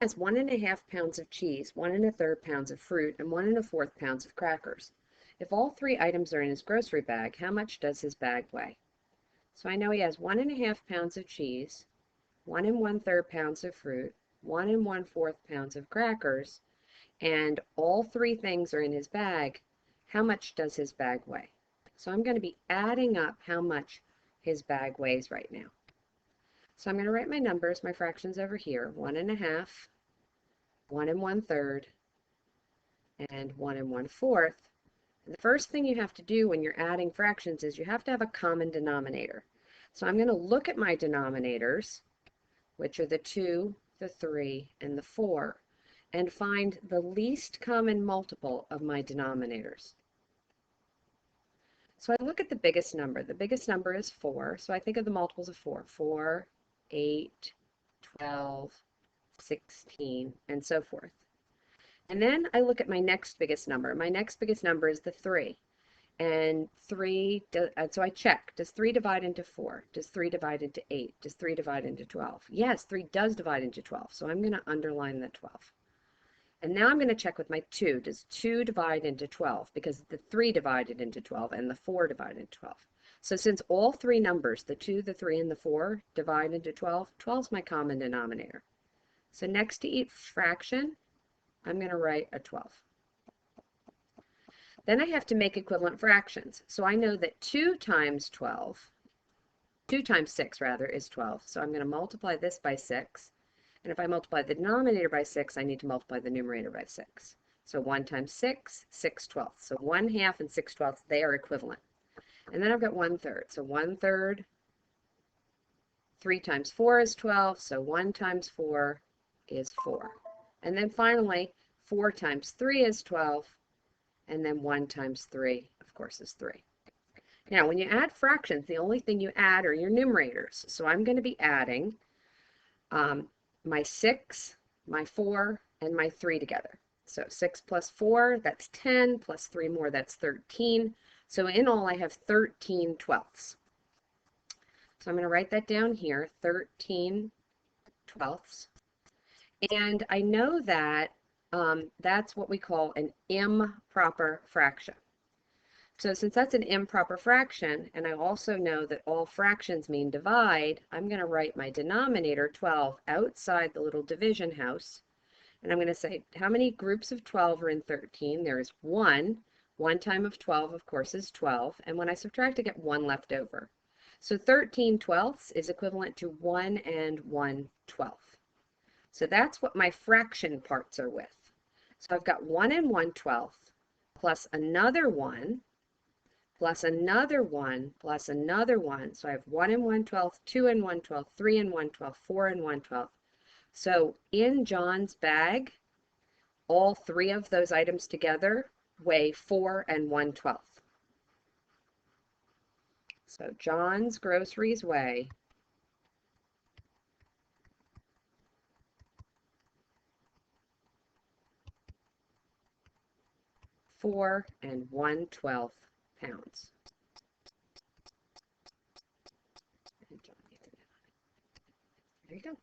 has 1½ pounds of cheese, 1⅓ pounds of fruit, and 1¼ pounds of crackers. If all 3 items are in his grocery bag, how much does his bag weigh? So I know he has 1½ pounds of cheese, 1⅓ pounds of fruit, 1¼ pounds of crackers, and all 3 things are in his bag. How much does his bag weigh? So I'm going to be adding up how much his bag weighs right now. So I'm going to write my numbers, my fractions over here, 1½ 1⅓, and 1⅓. And the first thing you have to do when you're adding fractions is you have to have a common denominator. So I'm going to look at my denominators, which are the 2, the 3, and the 4, and find the least common multiple of my denominators. So I look at the biggest number. The biggest number is 4, so I think of the multiples of 4. 4, 8, 12, 16, and so forth. And then I look at my next biggest number. My next biggest number is the 3. And 3, so I check, does 3 divide into 4? Does 3 divide into 8? Does 3 divide into 12? Yes, 3 does divide into 12, so I'm going to underline the 12. And now I'm going to check with my 2. Does 2 divide into 12? Because the 3 divided into 12 and the 4 divided into 12. So since all 3 numbers, the 2, the 3, and the 4, divide into 12, 12 is my common denominator. So next to each fraction, I'm going to write a 12. Then I have to make equivalent fractions. So I know that 2 times 6 rather, is 12. So I'm going to multiply this by 6. And if I multiply the denominator by 6, I need to multiply the numerator by 6. So 1 times 6, 6/12. So 1/2 and 6/12, they are equivalent. And then I've got 1/3. So 1/3, 3 times 4 is 12. So 1 times 4 is 4. And then finally, 4 times 3 is 12. And then 1 times 3, of course, is 3. Now, when you add fractions, the only thing you add are your numerators. So I'm going to be adding my 6, my 4, and my 3 together. So 6 plus 4, that's 10, plus 3 more, that's 13. So in all, I have 13 twelfths. So I'm going to write that down here, 13 twelfths. And I know that that's what we call an improper fraction. So since that's an improper fraction, and I also know that all fractions mean divide, I'm going to write my denominator, 12, outside the little division house. And I'm going to say, how many groups of 12 are in 13? There's 1. 1 time of 12, of course, is 12. And when I subtract, I get 1 left over. So 13 twelfths is equivalent to 1 and 1/12. So that's what my fraction parts are with. So I've got 1 and 1/12 plus another 1 plus another 1 plus another 1. So I have 1 and 1/12, 2 and 1/12, 3 and 1/12, 4 and 1/12. So in John's bag, all 3 of those items together weigh 4 and 1/12. So John's groceries weigh 4 and 1/12 pounds. There you go.